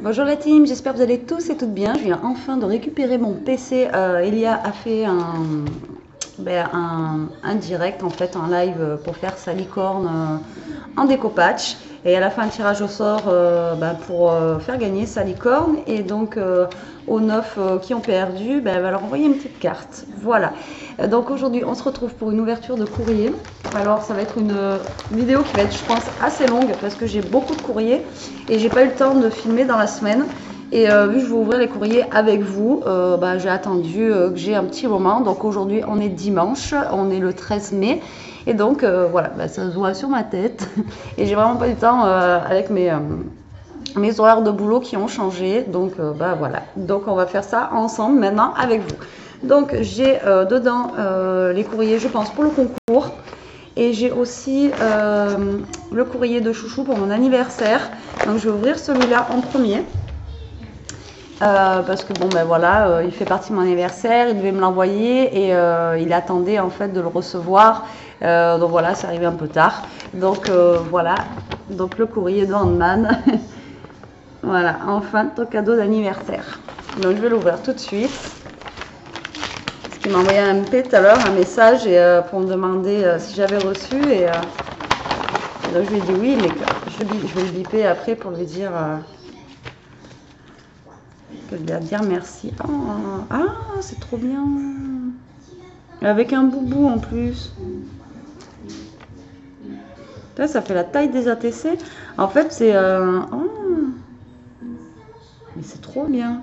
Bonjour la team, j'espère que vous allez tous et toutes bien. Je viens enfin de récupérer mon PC. Elia a fait un direct, en fait, un live pour faire sa licorne en découpage. Et elle a fait un tirage au sort pour faire gagner sa licorne. Et donc, aux 9 qui ont perdu, elle va leur envoyer une petite carte. Voilà. Donc aujourd'hui, on se retrouve pour une ouverture de courrier. Alors, ça va être une vidéo qui va être, je pense, assez longue parce que j'ai beaucoup de courriers et j'ai pas eu le temps de filmer dans la semaine. Et vu que je vais ouvrir les courriers avec vous, j'ai attendu que j'ai un petit moment. Donc aujourd'hui, on est dimanche, on est le 13 mai. Et donc, voilà, ça se voit sur ma tête. Et j'ai vraiment pas eu le temps avec mes horaires de boulot qui ont changé. Donc, voilà. Donc, on va faire ça ensemble maintenant avec vous. Donc, j'ai dedans les courriers, je pense, pour le concours. Et j'ai aussi le courrier de chouchou pour mon anniversaire. Donc, je vais ouvrir celui-là en premier. Parce que il fait partie de mon anniversaire, il devait me l'envoyer et il attendait en fait de le recevoir. Donc voilà, c'est arrivé un peu tard. Donc voilà, donc le courrier de Handman. Voilà, enfin ton cadeau d'anniversaire. Donc je vais l'ouvrir tout de suite. Parce qu'il m'a envoyé un MP tout à l'heure, un message pour me demander si j'avais reçu. Et donc je lui ai dit oui, mais je vais le biper après pour lui dire... Je vais dire merci. C'est trop bien. Avec un boubou en plus. Là, ça fait la taille des ATC. En fait, c'est... Mais c'est trop bien.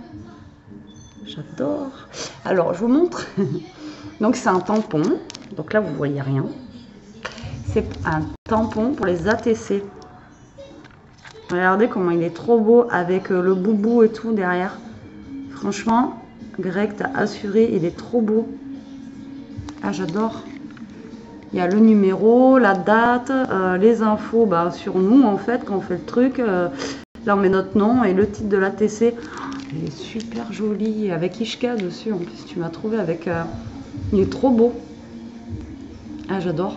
J'adore. Alors, je vous montre. Donc, c'est un tampon. Donc là, vous voyez rien. C'est un tampon pour les ATC. Regardez comment il est trop beau avec le boubou et tout derrière. Franchement, Greg, t'as assuré, il est trop beau. Ah, j'adore. Il y a le numéro, la date, les infos sur nous, en fait, quand on fait le truc. Là, on met notre nom et le titre de l'ATC. Il est super joli, avec Ishka dessus. En plus, tu m'as trouvé avec... il est trop beau. Ah, j'adore.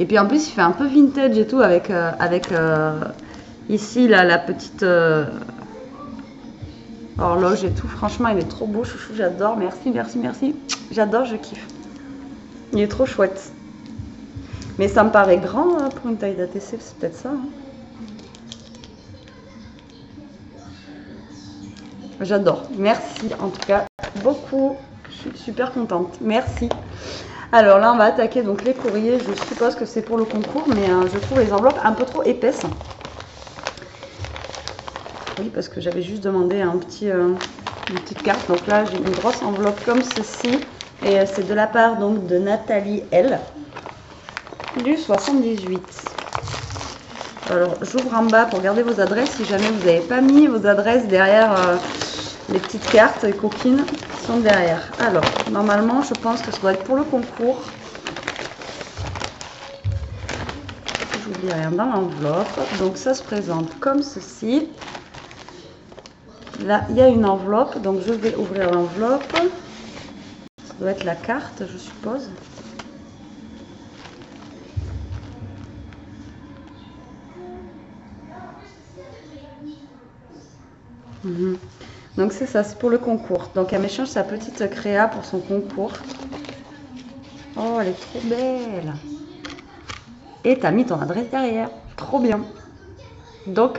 Et puis, en plus, il fait un peu vintage et tout, avec ici, là, la petite... horloge et tout, franchement il est trop beau, chouchou, j'adore, merci, merci, merci, j'adore, je kiffe. Il est trop chouette. Mais ça me paraît grand pour une taille d'ATC, c'est peut-être ça. J'adore, merci en tout cas, beaucoup, je suis super contente, merci. Alors là on va attaquer donc les courriers, je suppose que c'est pour le concours, mais je trouve les enveloppes un peu trop épaisses. Oui, parce que j'avais juste demandé une petite carte. Donc là, j'ai une grosse enveloppe comme ceci. Et c'est de la part donc de Nathalie L. Du 78. Alors, j'ouvre en bas pour garder vos adresses. Si jamais vous n'avez pas mis vos adresses derrière les petites cartes, les coquines qui sont derrière. Alors, normalement, je pense que ça doit être pour le concours. Je n'oublie rien dans l'enveloppe. Donc, ça se présente comme ceci. Là, il y a une enveloppe, donc je vais ouvrir l'enveloppe. Ça doit être la carte, je suppose. Donc c'est ça, c'est pour le concours. Donc elle m'échange sa petite créa pour son concours. Oh, elle est trop belle. Et tu as mis ton adresse derrière. Trop bien. Donc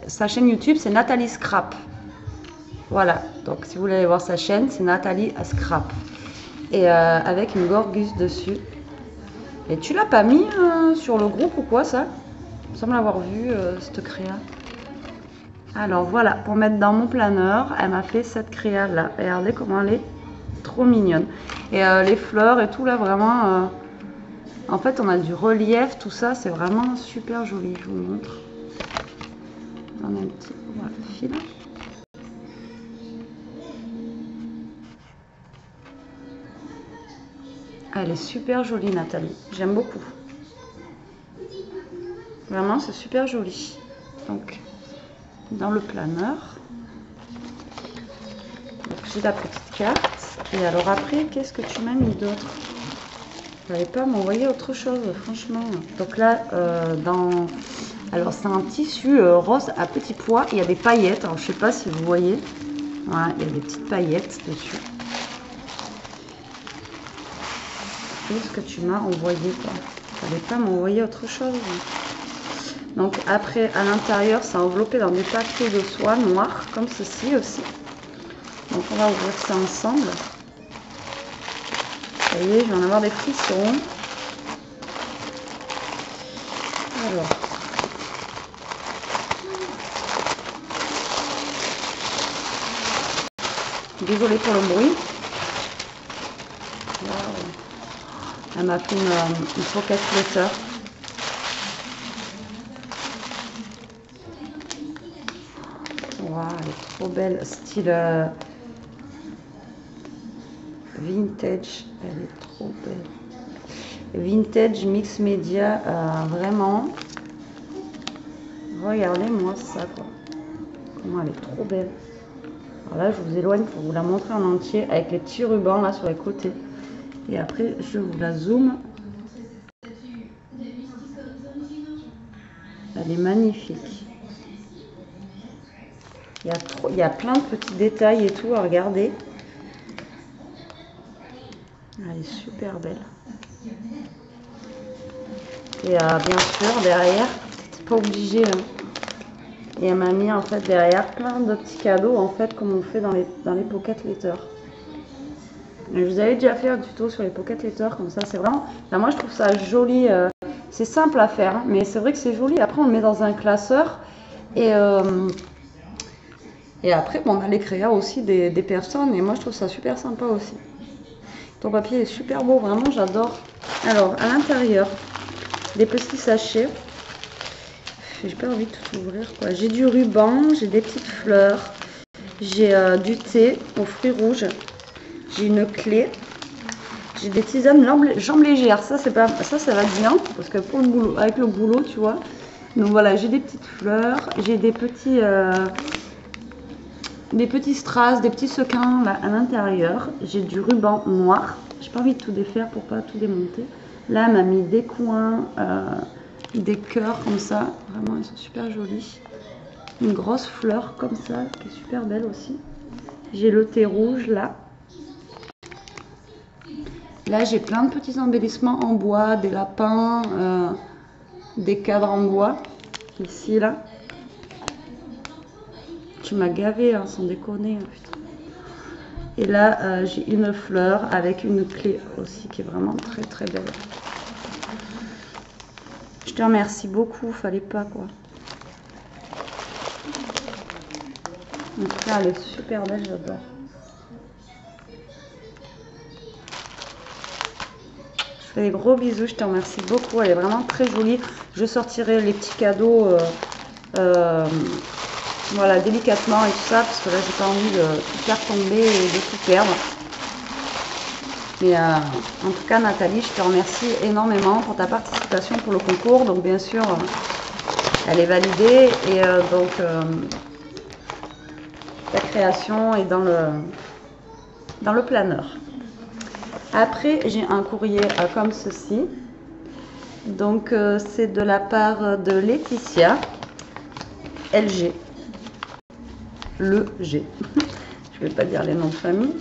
sa chaîne YouTube, c'est Nathalie Scrap. Voilà, donc si vous voulez aller voir sa chaîne, c'est Nathalie Scrap. Et avec une Gorgus dessus. Et tu l'as pas mis sur le groupe ou quoi ça? Il me semble avoir vu cette créa. Alors voilà, pour mettre dans mon planeur, elle m'a fait cette créa là. Regardez comment elle est trop mignonne. Et les fleurs et tout là, vraiment... en fait, on a du relief, tout ça, c'est vraiment super joli. Je vous montre. On a un petit fil. Elle est super jolie, Nathalie. J'aime beaucoup. Vraiment, c'est super joli. Donc, dans le planeur. J'ai la petite carte. Et alors après, qu'est-ce que tu m'as mis d'autre? Tu n'avais pas m'envoyer autre chose, franchement. Donc là, dans Alors c'est un tissu rose à petits pois. Il y a des paillettes. Alors je sais pas si vous voyez. Voilà, il y a des petites paillettes dessus. C'est ce que tu m'as envoyé quoi. Tu n'allais pas m'envoyer autre chose. Donc après à l'intérieur c'est enveloppé dans des papiers de soie noirs comme ceci aussi. Donc on va ouvrir ça ensemble. Ça y est, je vais en avoir des frissons. Alors. Désolée pour le bruit. Wow. Elle m'a fait une pocket letter. Wow, elle est trop belle. Style vintage. Elle est trop belle. Vintage mix média. Vraiment. Regardez-moi ça quoi. Comment elle est trop belle. Alors là, je vous éloigne pour vous la montrer en entier avec les petits rubans là sur les côtés. Et après, je vous la zoome. Elle est magnifique. Il y a plein de petits détails et tout à regarder. Elle est super belle. Et bien sûr, derrière, c'est pas obligé. Hein. Et elle m'a mis en fait derrière plein de petits cadeaux en fait comme on fait dans les pocket letters. Et je vous avais déjà fait un tuto sur les pocket letters comme ça, c'est vraiment. Là, moi je trouve ça joli, c'est simple à faire, hein, mais c'est vrai que c'est joli. Après on le met dans un classeur et après bon, on a les créas aussi des personnes et moi je trouve ça super sympa aussi. Ton papier est super beau, vraiment j'adore. Alors à l'intérieur, des petits sachets. J'ai pas envie de tout ouvrir quoi. J'ai du ruban, j'ai des petites fleurs, j'ai du thé aux fruits rouges, j'ai une clé, j'ai des tisanes jambes légères. Ça c'est pas ça va bien parce que pour le boulot, avec le boulot tu vois. Donc voilà, j'ai des petites fleurs, j'ai des petits strass, des petits sequins là à l'intérieur. J'ai du ruban noir. J'ai pas envie de tout défaire pour pas tout démonter. Là elle m'a mis des coins. Des cœurs comme ça, vraiment ils sont super jolis. Une grosse fleur comme ça qui est super belle aussi. J'ai le thé rouge là. Là j'ai plein de petits embellissements en bois, des lapins, des cadres en bois. Ici là. Tu m'as gavé hein, sans déconner. Hein, putain. Et là j'ai une fleur avec une clé aussi qui est vraiment très très belle. Je te remercie beaucoup, fallait pas quoi. En tout cas, elle est super belle, j'adore. Je fais des gros bisous, je te remercie beaucoup, elle est vraiment très jolie. Je sortirai les petits cadeaux, voilà, délicatement et tout ça, parce que là, j'ai pas envie de tout faire tomber et de tout perdre. Mais en tout cas, Nathalie, je te remercie énormément pour ta participation pour le concours. Donc, bien sûr, elle est validée et donc ta création est dans le planeur. Après, j'ai un courrier comme ceci. Donc, c'est de la part de Laetitia, LG. Le G. Je ne vais pas dire les noms de famille.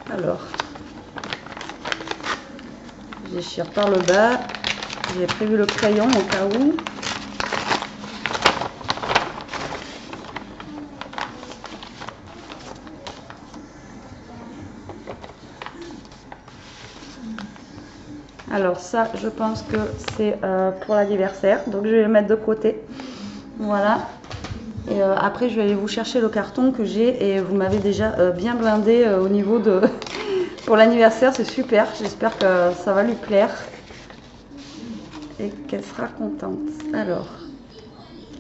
Alors, je déchire par le bas. J'ai prévu le crayon au cas où. Alors ça, je pense que c'est pour l'anniversaire. Donc je vais le mettre de côté. Voilà. Et après, je vais aller vous chercher le carton que j'ai. Et vous m'avez déjà bien blindé au niveau de... pour l'anniversaire, c'est super. J'espère que ça va lui plaire. Et qu'elle sera contente. Alors,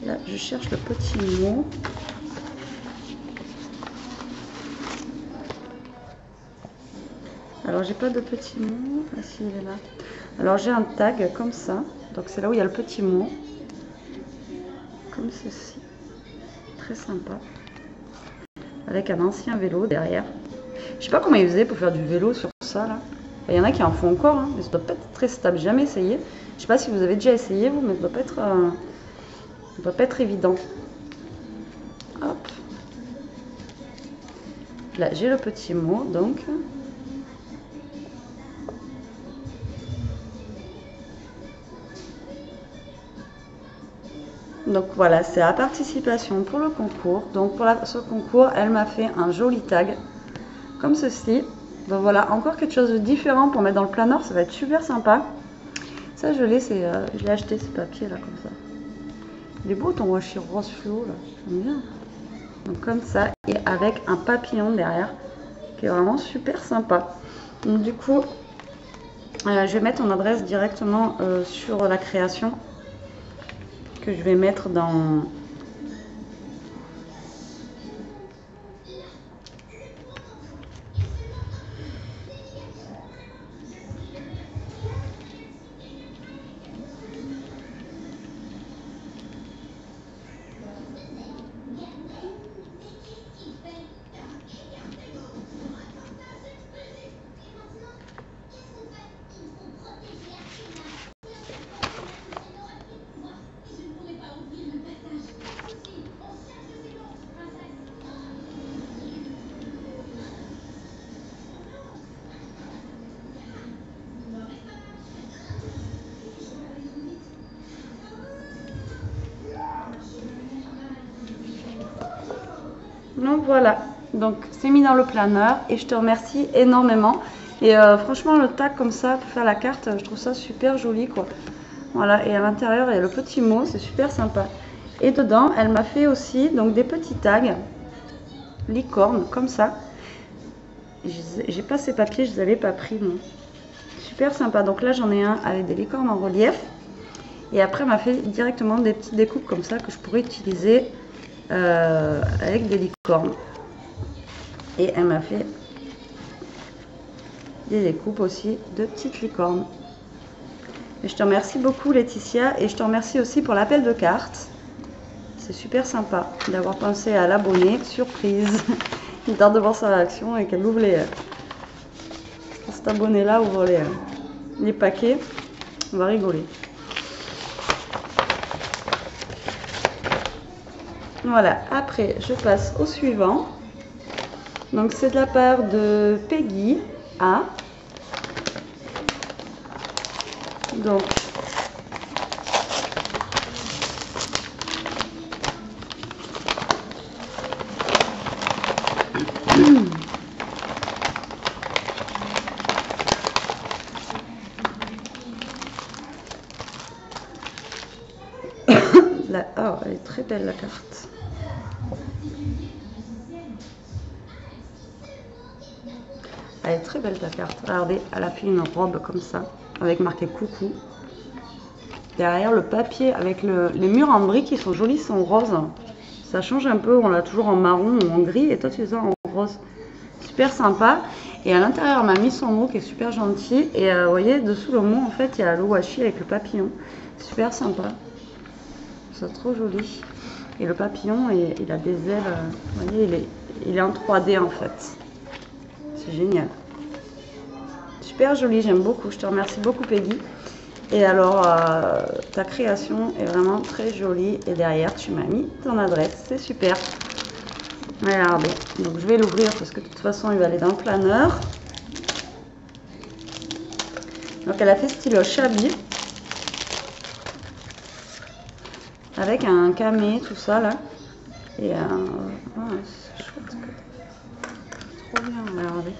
là, je cherche le petit mot. Alors, j'ai pas de petit mot. Ah si, il est là. Alors, j'ai un tag comme ça. Donc, c'est là où il y a le petit mot. Comme ceci. Très sympa. Avec un ancien vélo derrière. Je sais pas comment ils faisaient pour faire du vélo sur ça, là. Il y en a qui en font encore, hein, mais ça doit pas être très stable. J'ai jamais essayé. Je sais pas si vous avez déjà essayé vous, mais ça doit pas être évident. Hop. Là j'ai le petit mot donc. Donc voilà, c'est la participation pour le concours. Donc pour ce concours, elle m'a fait un joli tag comme ceci. Donc voilà, encore quelque chose de différent pour mettre dans le planeur, ça va être super sympa. Ça je l'ai, je l'ai acheté ce papier là comme ça. Il est beau ton washi rose fluo là, j'aime bien. Donc comme ça, et avec un papillon derrière, qui est vraiment super sympa. Donc du coup, je vais mettre ton adresse directement sur la création, que je vais mettre dans... Donc voilà, donc c'est mis dans le planeur et je te remercie énormément. Et franchement le tag comme ça pour faire la carte, je trouve ça super joli quoi. Voilà, et à l'intérieur il y a le petit mot, c'est super sympa. Et dedans elle m'a fait aussi donc des petits tags licorne comme ça. J'ai pas ces papiers, je les avais pas pris non. Super sympa, donc là j'en ai un avec des licornes en relief. Et après elle m'a fait directement des petites découpes comme ça que je pourrais utiliser avec des licornes. Et elle m'a fait des découpes aussi de petites licornes. Et je te remercie beaucoup Laetitia et je te remercie aussi pour l'appel de cartes. C'est super sympa d'avoir pensé à l'abonné, surprise. Il tarde de voir sa réaction et qu'elle ouvre cet abonné là ouvre les paquets. On va rigoler. Voilà, après je passe au suivant. Donc c'est de la part de Peggy A. Donc là, oh, elle est très belle la carte. Elle est très belle ta carte. Regardez, elle a fait une robe comme ça, avec marqué coucou. Derrière le papier, avec les murs en briques qui sont jolis, sont roses. Ça change un peu, on l'a toujours en marron ou en gris, et toi tu les as en rose. Super sympa. Et à l'intérieur, elle m'a mis son mot qui est super gentil. Et vous voyez, dessous le mot, en fait, il y a le washi avec le papillon. Super sympa. C'est trop joli. Et le papillon, il a des ailes, vous voyez, il est en 3D en fait. C'est génial. Super joli, j'aime beaucoup. Je te remercie beaucoup Peggy. Et alors, ta création est vraiment très jolie. Et derrière, tu m'as mis ton adresse. C'est super. Regardez. Donc, je vais l'ouvrir parce que de toute façon, il va aller dans le planeur. Donc, elle a fait style Chabi. Avec un camé, tout ça là. Et c'est chouette. Trop bien, regardez.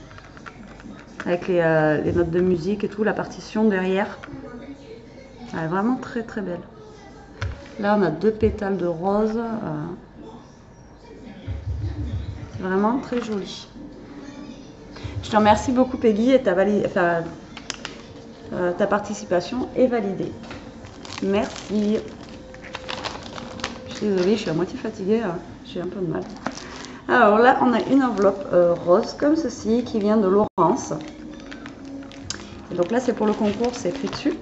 Avec les notes de musique et tout, la partition derrière. Elle est vraiment très très belle. Là, on a 2 pétales de rose. C'est vraiment très joli. Je te remercie beaucoup Peggy et ta participation est validée. Merci. Je suis désolée, je suis à moitié fatiguée. J'ai un peu de mal. Alors là, on a une enveloppe rose comme ceci qui vient de Laurence. Et donc là, c'est pour le concours, c'est écrit dessus.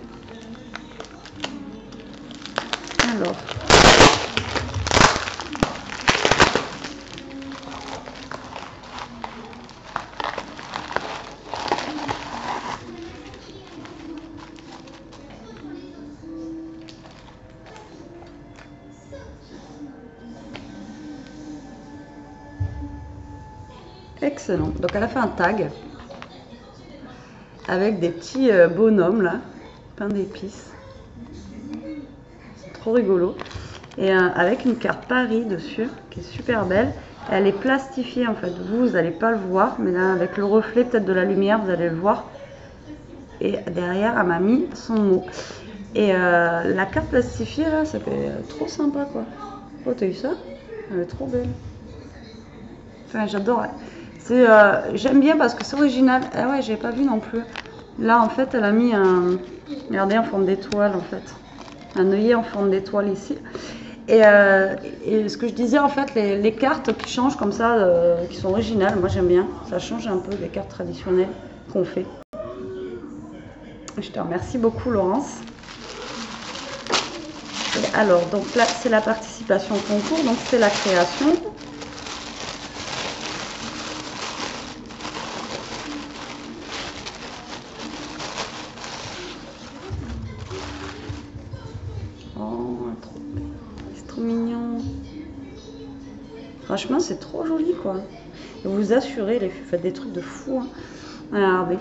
Alors. excellent. Donc elle a fait un tag avec des petits bonhommes là, pain d'épices. C'est trop rigolo. Et avec une carte Paris dessus, qui est super belle. Elle est plastifiée en fait. Vous n'allez pas le voir, mais là avec le reflet peut-être de la lumière, vous allez le voir. Et derrière, elle m'a mis son mot. Et la carte plastifiée là, ça fait trop sympa quoi. Oh, t'as eu ça? Elle est trop belle. Enfin, j'adore. J'aime bien parce que c'est original. Ah ouais, j'ai pas vu non plus. Là, en fait, elle a mis un... Regardez, en forme d'étoile, en fait. Un œillet en forme d'étoile ici. Et ce que je disais, en fait, les cartes qui changent comme ça, qui sont originales, moi j'aime bien. Ça change un peu des cartes traditionnelles qu'on fait. Je te remercie beaucoup, Laurence. Et alors, donc là, c'est la participation au concours, donc c'est la création. Oh, c'est trop mignon. Franchement, c'est trop joli, quoi. Et vous assurez, vous faites des trucs de fou. Hein. Regardez,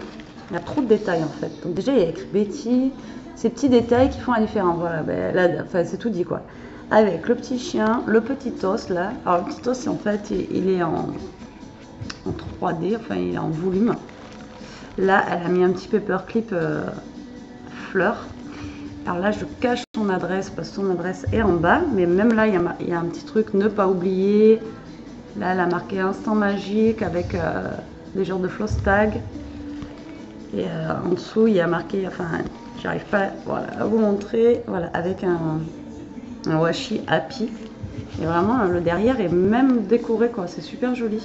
il y a trop de détails, en fait. Donc déjà, il y a écrit Betty. Ces petits détails qui font la différence. Voilà, ben, là, enfin, c'est tout dit, quoi. Avec le petit chien, le petit os, là. Alors, le petit os, en fait, il est en 3D, enfin, il est en volume. Là, elle a mis un petit paperclip fleur. Alors là, je cache son adresse parce que son adresse est en bas. Mais même là, il y a un petit truc, ne pas oublier. Là, elle a marqué instant magique avec des genres de floss tag. Et en dessous, il y a marqué, enfin, j'arrive pas voilà, à vous montrer, voilà, avec un washi happy. Et vraiment, le derrière est même décoré, quoi. C'est super joli.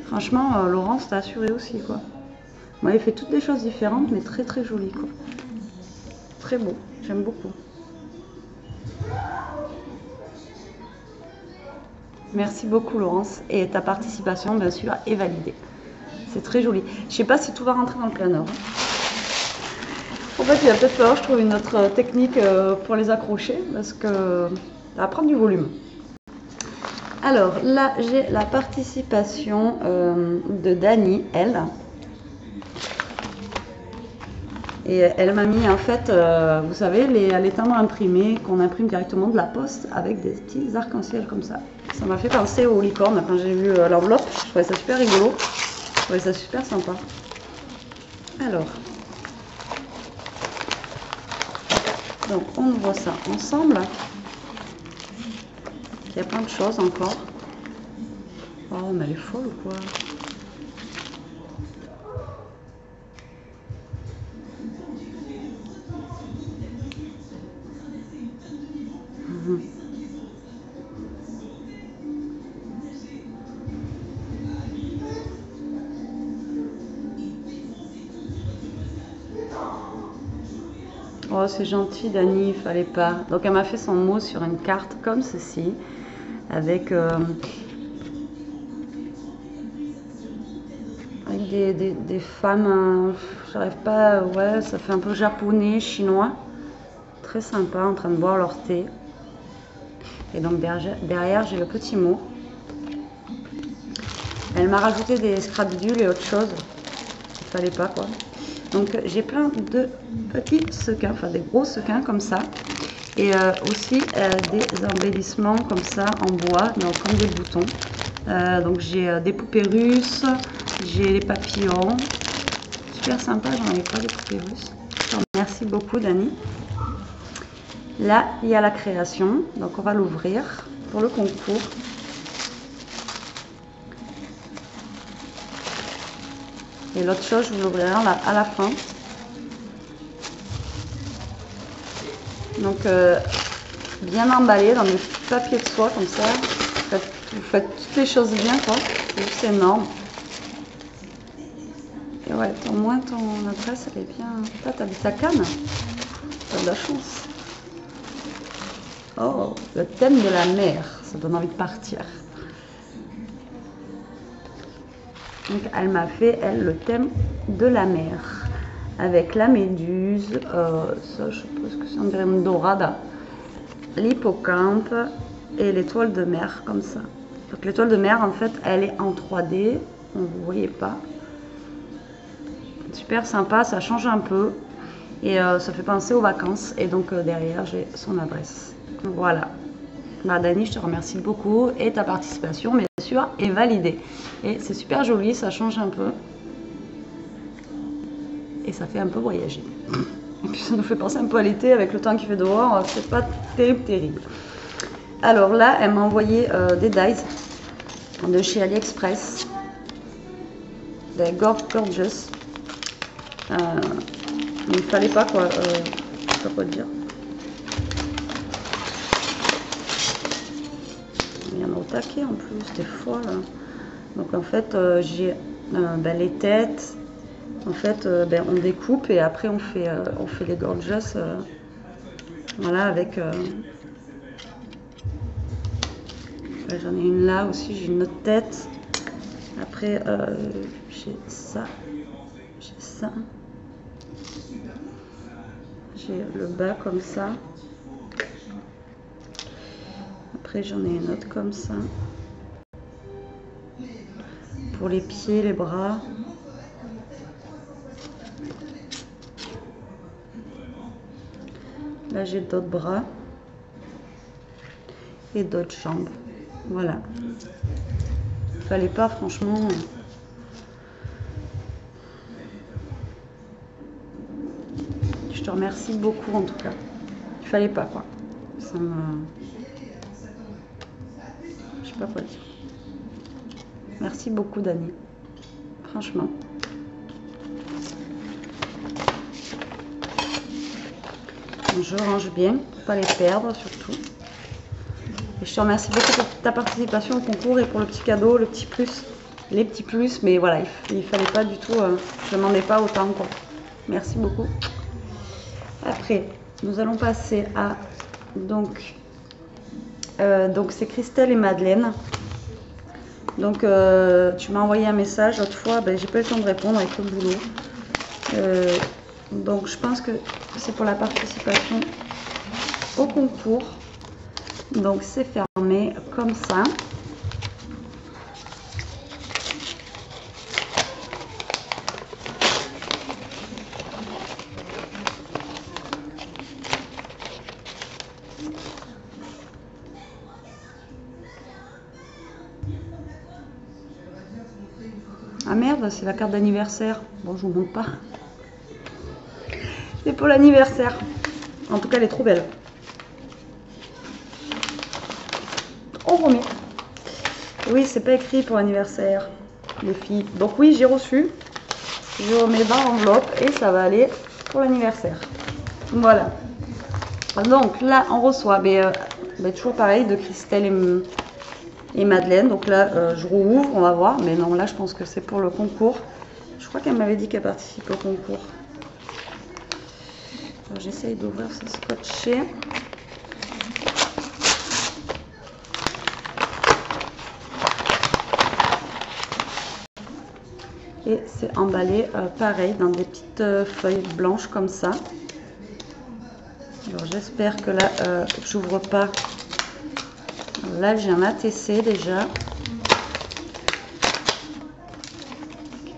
Franchement, Laurence, t'as assuré aussi, quoi. Moi, il fait toutes des choses différentes, mais très très jolies, quoi. Très beau, j'aime beaucoup. Merci beaucoup, Laurence. Et ta participation, bien sûr, est validée. C'est très joli. Je sais pas si tout va rentrer dans le planeur. En fait, il va peut-être falloir que je trouve une autre technique pour les accrocher, parce que ça va prendre du volume. Alors là, j'ai la participation de Dani, elle. Et elle m'a mis en fait, vous savez, les timbres imprimés qu'on imprime directement de la poste avec des petits arcs-en-ciel comme ça. Ça m'a fait penser aux licornes quand j'ai vu l'enveloppe. Je trouvais ça super rigolo. Je trouvais ça super sympa. Alors, donc on voit ça ensemble. Il y a plein de choses encore. Oh, mais elle est folle ou quoi? Oh, c'est gentil, Dani, il fallait pas. Donc, elle m'a fait son mot sur une carte comme ceci, avec, avec des femmes, j'arrive pas, ouais, ça fait un peu japonais, chinois. Très sympa, en train de boire leur thé. Et donc, derrière j'ai le petit mot. Elle m'a rajouté des scrapules et autre chose. Il fallait pas, quoi. Donc j'ai plein de petits sequins, enfin des gros sequins comme ça. Et aussi des embellissements comme ça en bois, donc comme des boutons. Donc j'ai des poupées russes, j'ai les papillons. Super sympa, j'en avais pas des poupées russes. Donc, merci beaucoup, Dani. Là, il y a la création, donc on va l'ouvrir pour le concours. Et l'autre chose, je vous l'ouvrirai à la fin. Donc, bien emballé dans des papiers de soie comme ça. Vous faites toutes les choses bien, quoi. C'est juste énorme. Et ouais, au moins ton adresse, elle est bien. Toi, t'habites à Cannes. T'as de la chance. Oh, le thème de la mer. Ça donne envie de partir. Donc elle m'a fait, elle, le thème de la mer. Avec la méduse, ça je suppose que c'est, on dirait une dorade, l'hippocampe et l'étoile de mer, comme ça. Donc l'étoile de mer, en fait, elle est en 3D. vous voyez pas. Super sympa, ça change un peu et ça fait penser aux vacances. Et donc derrière j'ai son adresse. Voilà. Bah, Dani, je te remercie beaucoup et ta participation bien sûr est validée. Et c'est super joli, ça change un peu et ça fait un peu voyager. Et puis ça nous fait penser un peu à l'été avec le temps qu'il fait dehors, c'est pas terrible. Alors là, elle m'a envoyé des dies de chez AliExpress, des Gorgeous. Mais il fallait pas quoi, je sais pas quoi dire. Il y en a au taquet en plus des fois là. Donc en fait j'ai les têtes. En fait on découpe et après on fait les gorgeous. Voilà avec. J'en ai une là aussi, j'ai une autre tête. Après j'ai ça. J'ai le bas comme ça. Après j'en ai une autre comme ça. Pour les pieds, les bras. Là j'ai d'autres bras. Et d'autres jambes. Voilà. Fallait pas franchement. Je te remercie beaucoup en tout cas. Il fallait pas quoi. Ça me. Je sais pas quoi dire. Merci beaucoup Dani. Franchement. Je range bien pour pas les perdre surtout. Et je te remercie beaucoup pour ta participation au concours et pour le petit cadeau, le petit plus, les petits plus. Mais voilà, il fallait pas du tout, je ne demandais pas autant quoi. Merci beaucoup. Après, nous allons passer à donc c'est Christelle et Madeleine. Donc tu m'as envoyé un message l'autre fois, j'ai pas eu le temps de répondre avec le boulot. Donc je pense que c'est pour la participation au concours. Donc c'est fermé comme ça. Ah merde, c'est la carte d'anniversaire. Bon, je vous montre pas. C'est pour l'anniversaire. En tout cas, elle est trop belle. On remet. Oui, c'est pas écrit pour l'anniversaire, les filles. Donc oui, j'ai reçu. Je remets dans l'enveloppe et ça va aller pour l'anniversaire. Voilà. Donc là, on reçoit toujours pareil de Christelle et Madeleine. Donc là, je rouvre, on va voir. Mais non, là, je pense que c'est pour le concours. Je crois qu'elle m'avait dit qu'elle participe au concours. J'essaye d'ouvrir ce scotché. Et c'est emballé pareil dans des petites feuilles blanches comme ça. Alors j'espère que là, j'ouvre pas. Alors là, j'ai un ATC déjà.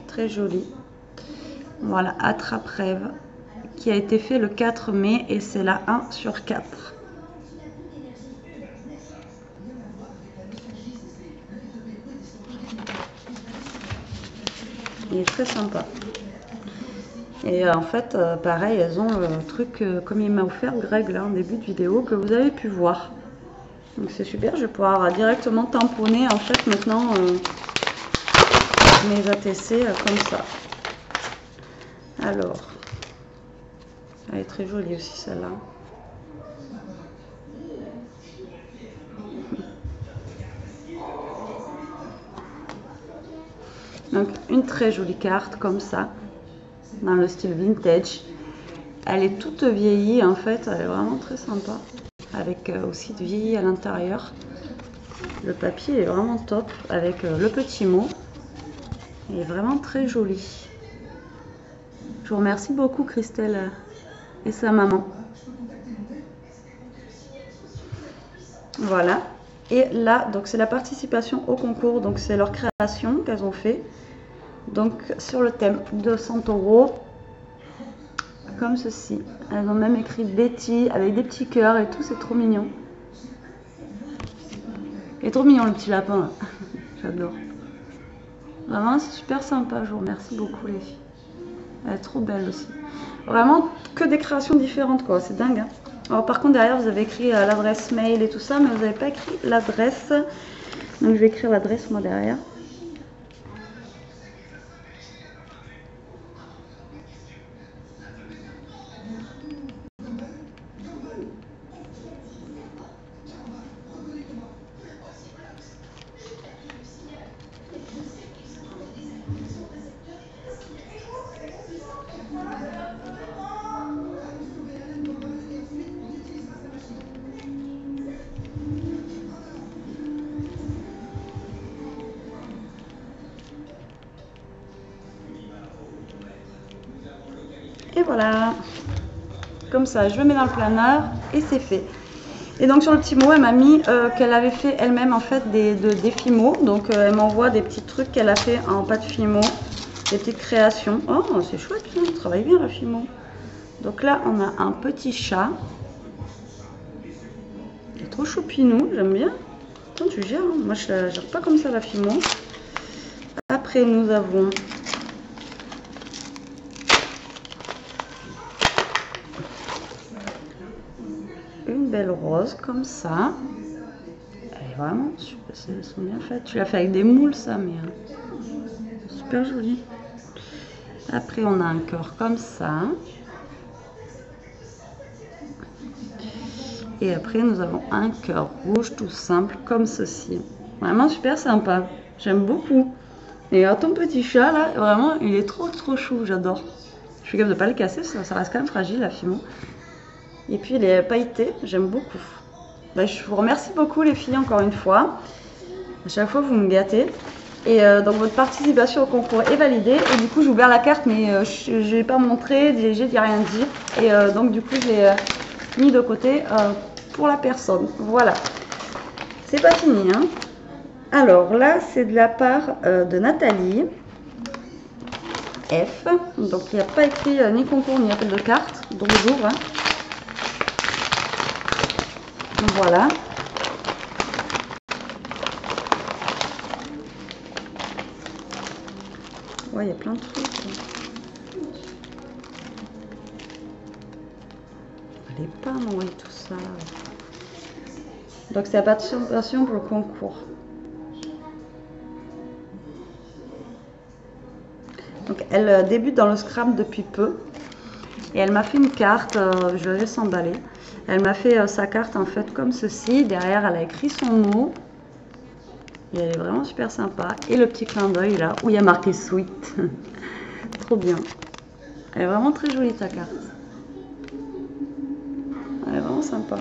Très joli. Voilà, attrape-rêve. Qui a été fait le 4 mai et c'est la 1 sur 4. Il est très sympa. Et en fait, pareil, elles ont le truc comme il m'a offert Greg là en début de vidéo que vous avez pu voir. Donc c'est super, je vais pouvoir directement tamponner en fait maintenant mes ATC comme ça. Alors, elle est très jolie aussi celle-là. Donc une très jolie carte comme ça, dans le style vintage. Elle est toute vieillie en fait, elle est vraiment très sympa. Avec aussi de vieilli à l'intérieur. Le papier est vraiment top avec le petit mot. Il est vraiment très joli. Je vous remercie beaucoup Christelle et sa maman. Voilà. Et là, donc c'est la participation au concours, donc c'est leur création qu'elles ont fait. Donc sur le thème de Santoro, comme ceci. Elles ont même écrit Betty avec des petits cœurs et tout, c'est trop mignon. Il est trop mignon le petit lapin là. J'adore. Vraiment c'est super sympa, je vous remercie beaucoup les filles. Elle est trop belle aussi. Vraiment que des créations différentes quoi, c'est dingue. Hein. Alors par contre derrière vous avez écrit l'adresse mail et tout ça, mais vous n'avez pas écrit l'adresse. Donc je vais écrire l'adresse moi derrière. Et voilà, comme ça, je le mets dans le planeur et c'est fait. Et donc sur le petit mot, elle m'a mis qu'elle avait fait elle-même en fait des Fimo. Donc elle m'envoie des petits trucs qu'elle a fait en pâte Fimo, des petites créations. Oh, c'est chouette, elle travaille bien la Fimo. Donc là, on a un petit chat. Il est trop choupinou, j'aime bien. Attends, tu gères, hein. Moi je ne gère pas comme ça la Fimo. Après, nous avons une belle rose comme ça. Elle est vraiment super, elles sont bien faites. Tu l'as fait avec des moules ça, mais super joli. Après on a un cœur comme ça. Et après nous avons un cœur rouge tout simple comme ceci. Vraiment super sympa. J'aime beaucoup. Et alors ton petit chat là, vraiment il est trop chou, j'adore. Je suis capable de pas le casser, ça reste quand même fragile la Fimo. Et puis il est pailleté, j'aime beaucoup. Bah, je vous remercie beaucoup les filles encore une fois. À chaque fois vous me gâtez. Et donc votre participation au concours est validée. Et du coup j'ai ouvert la carte mais je n'ai pas montré, j'ai rien dit. Et donc du coup j'ai mis de côté pour la personne. Voilà. C'est pas fini. Hein. Alors là c'est de la part de Nathalie. F. Donc il n'y a pas écrit ni concours ni appel de carte. Donc j'ouvre. Hein. Voilà. Ouais, il y a plein de trucs. Les pinceaux et tout ça. Donc c'est la participation pour le concours. Donc elle débute dans le scrap depuis peu. Et elle m'a fait une carte, je vais s'emballer. Elle m'a fait sa carte en fait comme ceci. Derrière, elle a écrit son mot. Et elle est vraiment super sympa. Et le petit clin d'œil là, où il y a marqué Sweet. Trop bien. Elle est vraiment très jolie ta carte. Elle est vraiment sympa.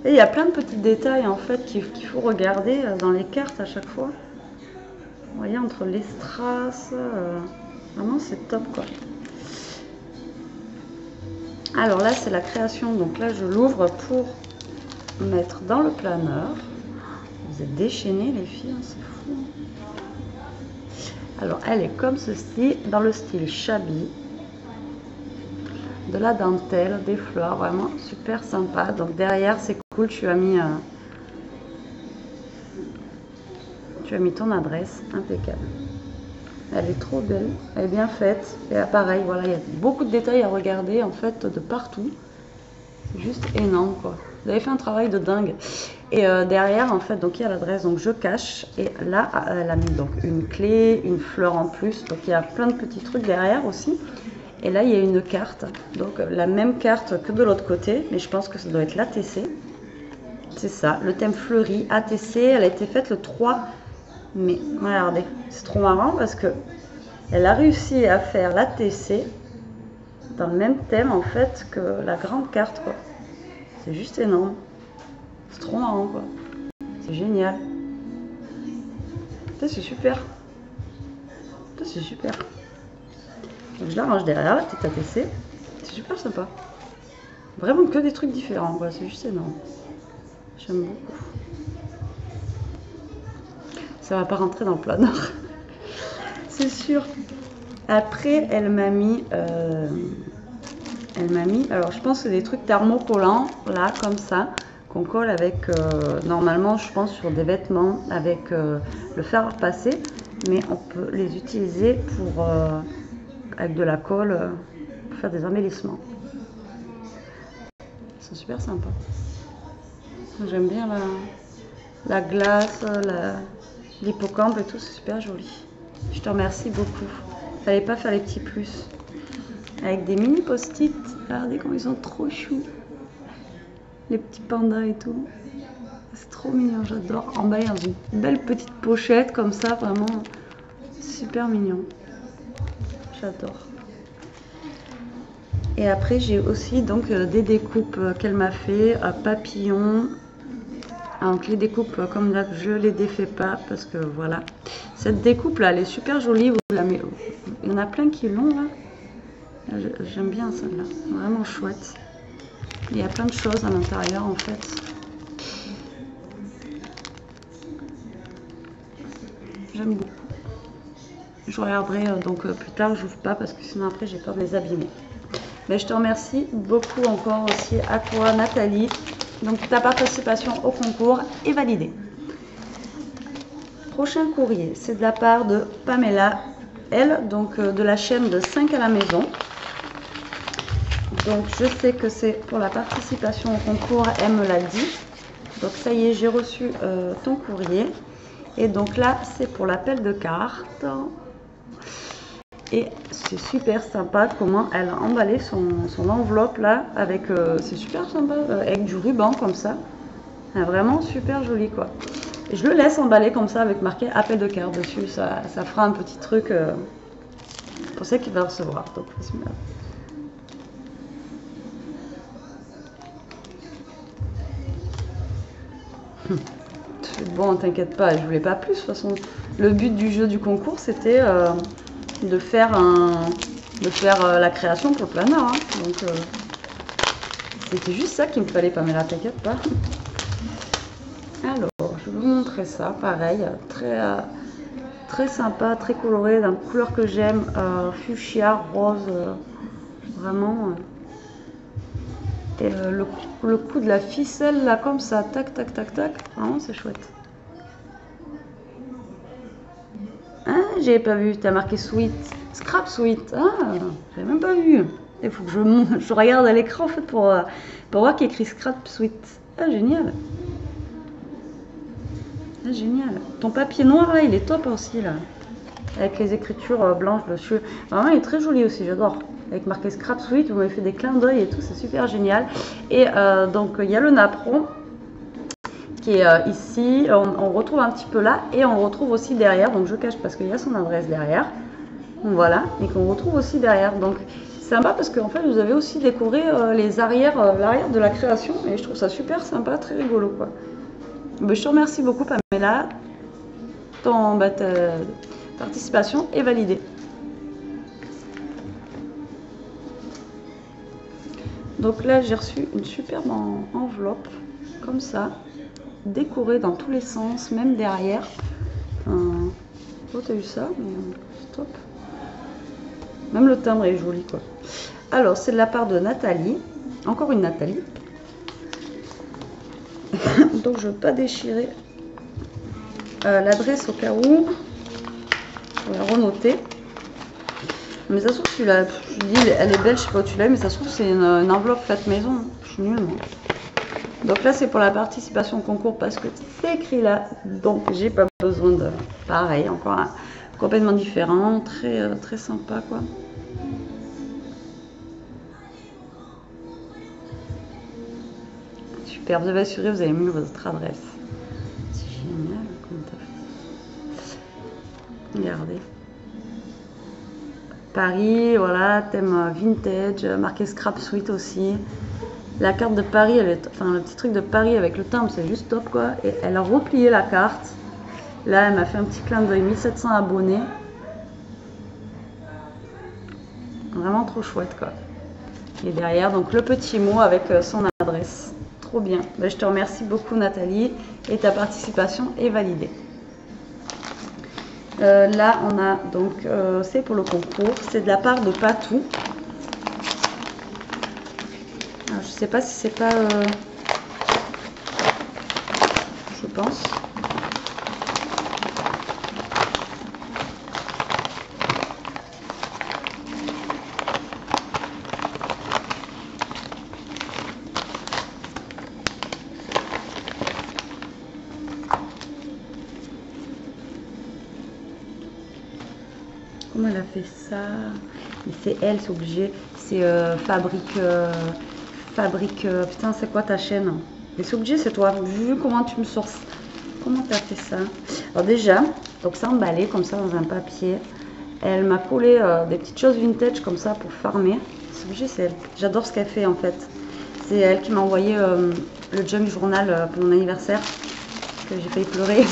Et il y a plein de petits détails en fait qu'il faut regarder dans les cartes à chaque fois. Vous voyez, entre les strass, vraiment c'est top quoi. Alors là c'est la création, donc là je l'ouvre pour mettre dans le planeur. Vous êtes déchaînés les filles, hein, c'est fou. Alors elle est comme ceci, dans le style shabby. De la dentelle, des fleurs, vraiment super sympa. Donc derrière c'est cool, tu as mis ton adresse, impeccable. Elle est trop belle, elle est bien faite. Et là, pareil, voilà, il y a beaucoup de détails à regarder en fait de partout. C'est juste énorme quoi. Vous avez fait un travail de dingue. Et derrière en fait, donc il y a l'adresse, donc je cache. Et là, elle a mis donc une clé, une fleur en plus. Donc il y a plein de petits trucs derrière aussi. Et là, il y a une carte. Donc la même carte que de l'autre côté, mais je pense que ça doit être l'ATC. C'est ça, le thème fleuri ATC. Elle a été faite le 3 mai. Regardez, c'est trop marrant parce que elle a réussi à faire l'ATC dans le même thème en fait que la grande carte quoi. C'est juste énorme. C'est trop marrant quoi. C'est génial. C'est super. C'est super. Donc je la range derrière la petite ATC. C'est super sympa. Vraiment que des trucs différents quoi. C'est juste énorme. J'aime beaucoup. ça va pas rentrer dans le planeur. C'est sûr. Après, elle m'a mis, alors je pense que c'est des trucs thermocollants, là, comme ça, qu'on colle avec, normalement, je pense, sur des vêtements, avec le fer à repasser, mais on peut les utiliser pour, avec de la colle, pour faire des embellissements. Ils sont super sympas. J'aime bien la glace, l'hippocampe et tout, c'est super joli. Je te remercie beaucoup. Fallait pas faire les petits plus. Avec des mini post-it. Regardez comme ils sont trop choux. Les petits pandas et tout. C'est trop mignon, j'adore. Emballé dans une belle petite pochette comme ça, vraiment super mignon. J'adore. Et après j'ai aussi donc des découpes qu'elle m'a fait à papillons. Donc les découpes comme là je les défais pas parce que voilà. Cette découpe là elle est super jolie. Il y en a plein qui l'ont là. J'aime bien celle-là, vraiment chouette. Il y a plein de choses à l'intérieur en fait. J'aime beaucoup. Je regarderai donc plus tard, je n'ouvre pas parce que sinon après j'ai peur de les abîmer. Mais je te remercie beaucoup encore aussi à toi Nathalie. Donc ta participation au concours est validée. Prochain courrier, c'est de la part de Pamela, elle, donc de la chaîne de 5 à la maison. Donc je sais que c'est pour la participation au concours, elle me l'a dit. Donc ça y est, j'ai reçu ton courrier. Et donc là, c'est pour l'appel de cartes. Et c'est super sympa comment elle a emballé son enveloppe là. Avec, c'est super sympa, avec du ruban comme ça. Vraiment super joli quoi. Et je le laisse emballer comme ça avec marqué appel de cartes dessus. Ça fera un petit truc pour celle qui va recevoir. Donc, bon, t'inquiète pas, je voulais pas plus. De toute façon, le but du jeu du concours, c'était de faire la création pour le planeur. Hein. Donc, c'était juste ça qu'il me fallait, Pamela, t'inquiète pas. Alors, je vais vous montrer ça, pareil, très sympa, très coloré, d'une couleur que j'aime, fuchsia, rose, vraiment. Et le coup de la ficelle là comme ça, tac tac tac tac, vraiment c'est chouette. Ah, j'avais pas vu, t'as marqué sweet, scrap sweet, ah, j'avais même pas vu. Il faut que je regarde à l'écran en fait pour voir qu'il y a écrit scrap sweet. Ah génial. Ah génial. Ton papier noir là, il est top aussi là. Avec les écritures blanches dessus. Vraiment il est très joli aussi, j'adore. Avec marqué Scrap Sweet, vous m'avez fait des clins d'œil et tout, c'est super génial. Et donc il y a le napperon qui est ici, on retrouve un petit peu là et on le retrouve aussi derrière, donc je cache parce qu'il y a son adresse derrière. Donc, voilà, et qu'on retrouve aussi derrière. Donc c'est sympa parce qu'en fait vous avez aussi décoré les arrières, l'arrière de la création et je trouve ça super sympa, très rigolo quoi. Mais je te remercie beaucoup Pamela, ta participation est validée. Donc là, j'ai reçu une superbe enveloppe, comme ça, décorée dans tous les sens, même derrière. Oh, t'as vu ça? C'est top. Même le timbre est joli, quoi. Alors, c'est de la part de Nathalie. Encore une Nathalie. Donc, je ne veux pas déchirer l'adresse au cas où. On va renoter. Mais ça se trouve, tu l'as. Je dis, elle est belle, je sais pas où tu l'as, mais ça se trouve, c'est une enveloppe faite maison. Je suis nulle, moi. Donc là, c'est pour la participation au concours parce que c'est écrit là. Donc, j'ai pas besoin de. Pareil, encore complètement différent. Très sympa, quoi. Super, vous avez assuré, vous avez mis votre adresse. C'est génial, comment t'as fait. Regardez. Paris, voilà, thème vintage, marqué Scrap Sweet aussi. La carte de Paris, enfin le petit truc de Paris avec le timbre, c'est juste top quoi. Et elle a replié la carte. Là, elle m'a fait un petit clin d'œil, 1700 abonnés. Vraiment trop chouette quoi. Et derrière, donc le petit mot avec son adresse. Trop bien. Ben, je te remercie beaucoup Nathalie et ta participation est validée. Là, on a donc, c'est pour le concours, c'est de la part de Patou. Alors, je sais pas si c'est pas, je pense. Comment elle a fait ça? Mais c'est elle, c'est obligé. C'est fabrique. Putain, c'est quoi ta chaîne? Mais c'est obligé, c'est toi. Vu comment tu me sources. Comment tu as fait ça? Alors déjà, donc c'est emballé comme ça dans un papier. Elle m'a collé des petites choses vintage comme ça pour farmer. C'est obligé, c'est elle. J'adore ce qu'elle fait en fait. C'est elle qui m'a envoyé le junk journal pour mon anniversaire. Que j'ai failli pleurer.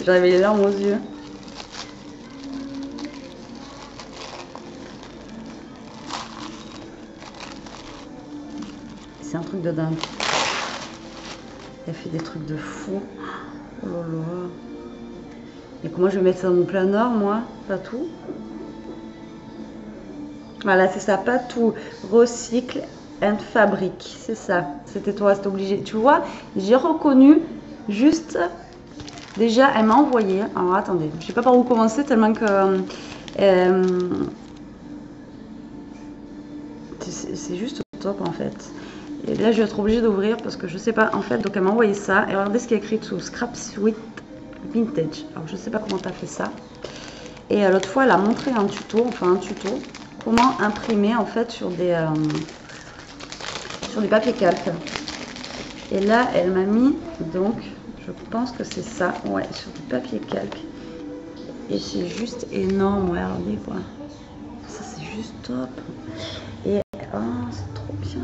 J'avais les larmes aux yeux. C'est un truc de dingue. Elle fait des trucs de fou. Oh là là. Et comment je vais mettre ça dans mon planeur, moi? Pas tout. Voilà, c'est ça. Pas tout. Recycle and fabrique. C'est ça. C'était toi, c'était obligé. Tu vois, j'ai reconnu juste. Déjà, elle m'a envoyé. Alors attendez, je sais pas par où commencer tellement que. C'est juste top en fait. Et là, je vais être obligée d'ouvrir parce que je sais pas. En fait, donc elle m'a envoyé ça. Et regardez ce qu'il y a écrit dessous. Scrap Sweet Vintage. Alors, je sais pas comment tu as fait ça. Et l'autre fois, elle a montré un tuto, comment imprimer en fait sur des papiers calque. Et là, elle m'a mis, donc, je pense que c'est ça, ouais, sur du papier calque. Et c'est juste énorme, ouais, regardez quoi. Ça, c'est juste top. Et oh, c'est trop bien.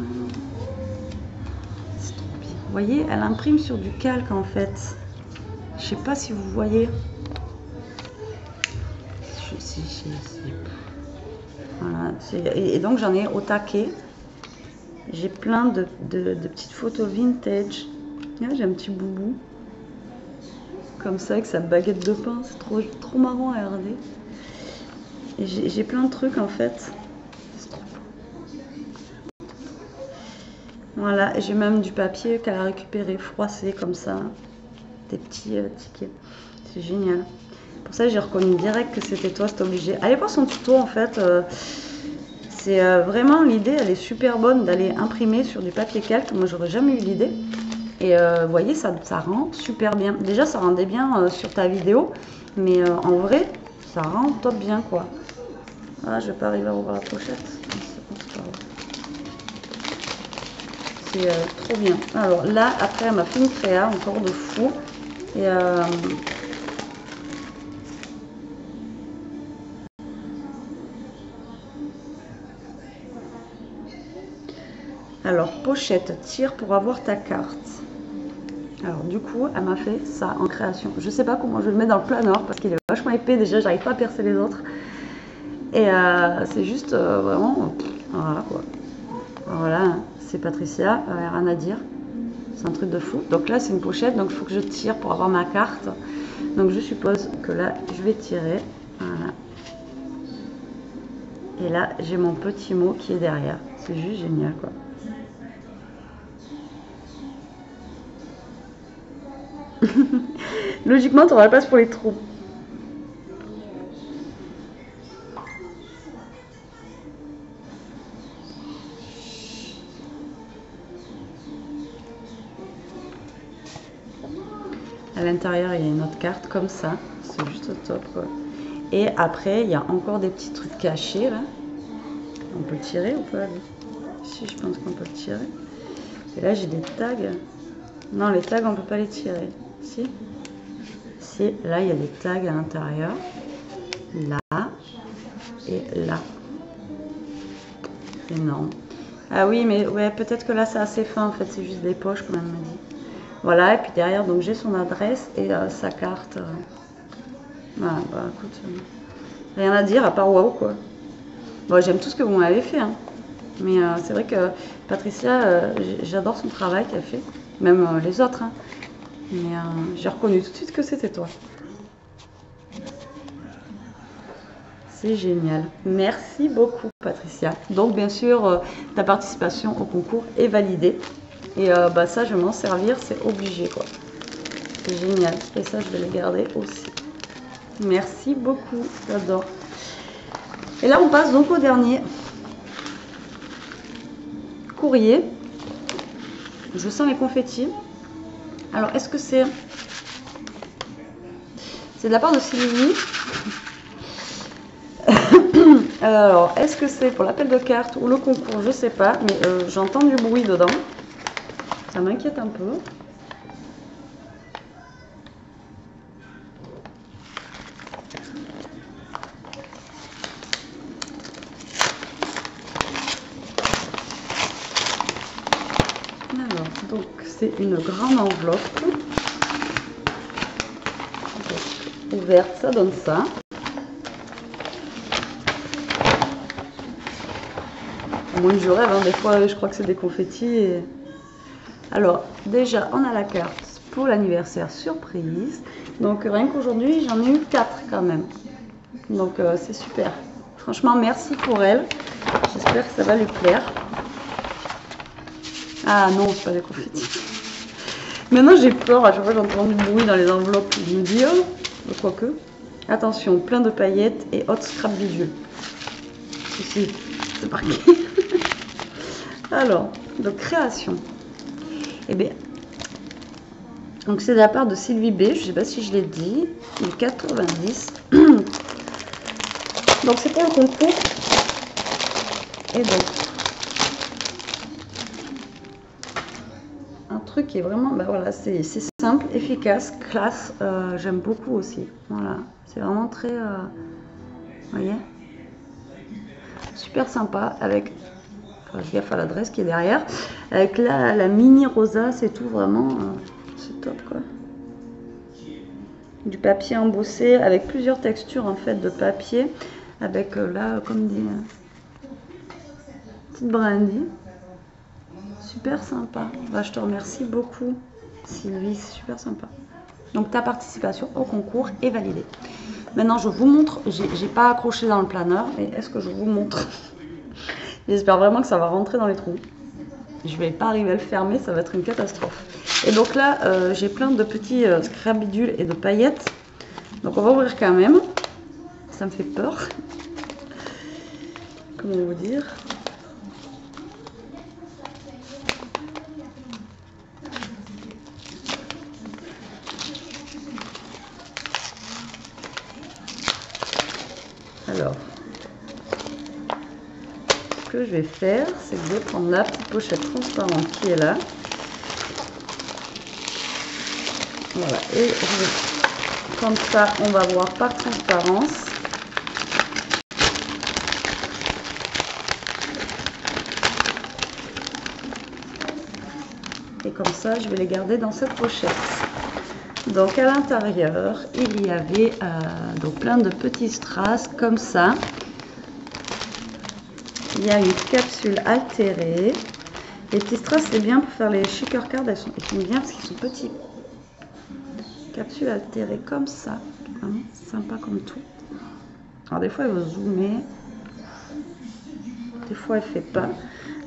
C'est trop bien. Vous voyez, elle imprime sur du calque en fait. Je sais pas si vous voyez. Voilà, et donc j'en ai au taquet. J'ai plein de petites photos vintage. J'ai un petit boubou. Comme ça, avec sa baguette de pain. C'est trop marrant à regarder. Et j'ai plein de trucs en fait. C'est trop beau. Voilà, j'ai même du papier qu'elle a récupéré froissé comme ça. Des petits tickets. C'est génial. Pour ça, j'ai reconnu direct que c'était toi, c'était obligé. Allez voir son tuto en fait. C'est vraiment l'idée, elle est super bonne d'aller imprimer sur du papier calque. Moi, j'aurais jamais eu l'idée. Et vous voyez, ça rend super bien. Déjà, ça rendait bien sur ta vidéo. Mais en vrai, ça rend top bien quoi. Ah, je vais pas arriver à ouvrir la pochette. C'est trop bien. Alors là, après, elle m'a fait une créa encore de fou. Et alors, pochette, tire pour avoir ta carte. Alors, du coup, elle m'a fait ça en création. Je sais pas comment je vais le mettre dans le planeur parce qu'il est vachement épais. Déjà, j'arrive pas à percer les autres. Et c'est juste vraiment. Voilà quoi. Voilà, c'est Patricia, rien à dire. C'est un truc de fou. Donc là, c'est une pochette. Donc, il faut que je tire pour avoir ma carte. Donc, je suppose que là, je vais tirer. Voilà. Et là, j'ai mon petit mot qui est derrière. C'est juste génial quoi. Logiquement, tu auras la place pour les trous. À l'intérieur, il y a une autre carte comme ça. C'est juste top quoi. Et après, il y a encore des petits trucs cachés là. On peut le tirer ou pas? Si, je pense qu'on peut le tirer. Et là, j'ai des tags. Non, les tags, on peut pas les tirer. Si. Si, là, il y a des tags à l'intérieur. Là. Et là. Énorme. Ah oui, mais ouais, peut-être que là, c'est assez fin. En fait, c'est juste des poches, comme elle m'a dit. Voilà, et puis derrière, donc j'ai son adresse et sa carte. Voilà, bah écoute, rien à dire à part waouh, quoi. Bon, j'aime tout ce que vous m'avez fait, hein. Mais c'est vrai que Patricia, j'adore son travail qu'elle fait. Même les autres, hein. Mais j'ai reconnu tout de suite que c'était toi. C'est génial. Merci beaucoup, Patricia. Donc, bien sûr, ta participation au concours est validée. Et bah, ça, je vais m'en servir, c'est obligé, quoi. C'est génial. Et ça, je vais le garder aussi. Merci beaucoup, j'adore. Et là, on passe donc au dernier courrier. Je sens les confettis. Alors, est-ce que c'est de la part de Sylvie? Alors, est-ce que c'est pour l'appel de cartes ou le concours? Je sais pas, mais j'entends du bruit dedans. Ça m'inquiète un peu. Alors, donc, c'est une grande enveloppe. Donc, ouverte, ça donne ça. Moi je rêve, hein. Des fois je crois que c'est des confettis. Et... Alors déjà on a la carte pour l'anniversaire surprise. Donc rien qu'aujourd'hui j'en ai eu 4 quand même. Donc c'est super. Franchement merci pour elle. J'espère que ça va lui plaire. Ah non, c'est pas des confettis. Maintenant j'ai peur, à chaque fois j'entends du bruit dans les enveloppes. Je me dis oh, quoique. Attention, plein de paillettes et hot scrap bidule. Ici, c'est marqué. Alors, de création. Eh bien, donc c'est de la part de Sylvie B. Je ne sais pas si je l'ai dit. Du 90. Donc c'est pour le concours. Et donc, un truc qui est vraiment, ben voilà, c'est simple, efficace, classe. J'aime beaucoup aussi. Voilà, c'est vraiment très, vous voyez, super sympa avec. Faites gaffe à l'adresse qui est derrière. Avec la mini rosa, c'est tout vraiment. C'est top quoi. Du papier embossé avec plusieurs textures en fait de papier. Avec là, comme des petites brindilles. Super sympa. Bah, je te remercie beaucoup, Sylvie. C'est super sympa. Donc ta participation au concours est validée. Maintenant, je vous montre. J'ai pas accroché dans le planeur, mais est-ce que je vous montre? J'espère vraiment que ça va rentrer dans les trous. Je vais pas arriver à le fermer, ça va être une catastrophe. Et donc là, j'ai plein de petits scrabidules et de paillettes. Donc on va ouvrir quand même. Ça me fait peur. Comment vous dire? Alors, ce que je vais faire, c'est que je vais prendre la petite pochette transparente qui est là. Voilà, et comme ça, on va voir par transparence. Et comme ça, je vais les garder dans cette pochette. Donc à l'intérieur, il y avait donc plein de petits strass comme ça. Il y a une capsule altérée. Les petits strass, c'est bien pour faire les shaker cards. Ils sont bien parce qu'ils sont petits. Capsule altérée comme ça. Vraiment sympa comme tout. Alors des fois, elle va zoomer. Des fois, elle ne fait pas.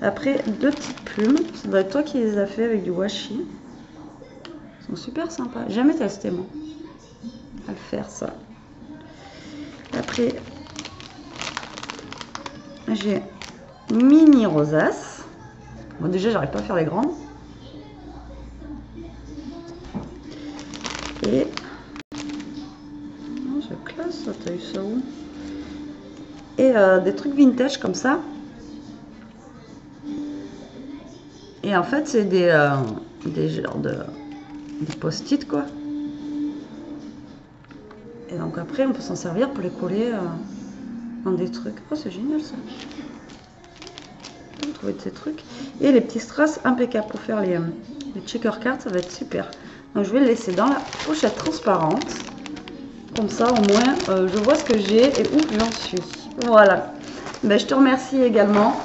Après, deux petites plumes. Ça doit être toi qui les as fait avec du washi. Ils sont super sympas. J'ai jamais testé, moi, à le faire, ça. Après, j'ai mini rosace. Bon, déjà, j'arrive pas à faire les grandes. Et... Oh, c'est classe, ça. T'as eu ça où? Et des trucs vintage comme ça. Et en fait, c'est des genres de... des post-it, quoi. Et donc après, on peut s'en servir pour les coller dans des trucs. Oh, c'est génial, ça. On peut trouver de ces trucs. Et les petits strass impeccables pour faire les checker cards, ça va être super. Donc je vais le laisser dans la pochette transparente. Comme ça, au moins, je vois ce que j'ai et où j'en suis. Voilà. Ben, je te remercie également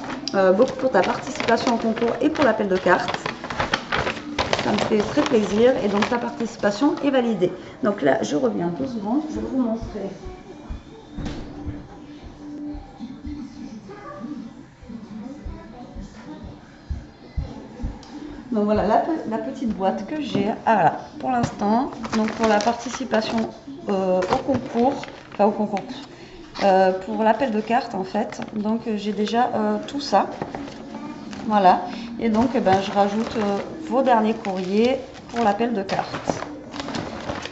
beaucoup pour ta participation au concours et pour l'appel de cartes. Ça me fait très plaisir. Et donc, ta participation est validée. Donc là, je reviens 2 secondes. Je vais vous montrer Donc voilà la petite boîte que j'ai. Ah, voilà, pour l'instant, donc pour la participation au concours, enfin au concours, pour l'appel de cartes en fait. Donc j'ai déjà tout ça. Voilà. Et donc je rajoute vos derniers courriers pour l'appel de cartes.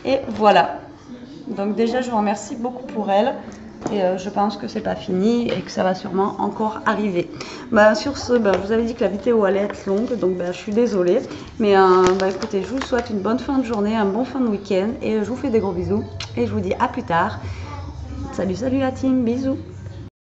Et voilà. Donc déjà je vous remercie beaucoup pour elle. Et je pense que c'est pas fini et que ça va sûrement encore arriver. Sur ce, je vous avais dit que la vidéo allait être longue, donc je suis désolée. Mais écoutez, je vous souhaite une bonne fin de journée, un bon fin de week-end et je vous fais des gros bisous. Et je vous dis à plus tard. Salut, salut la team, bisous.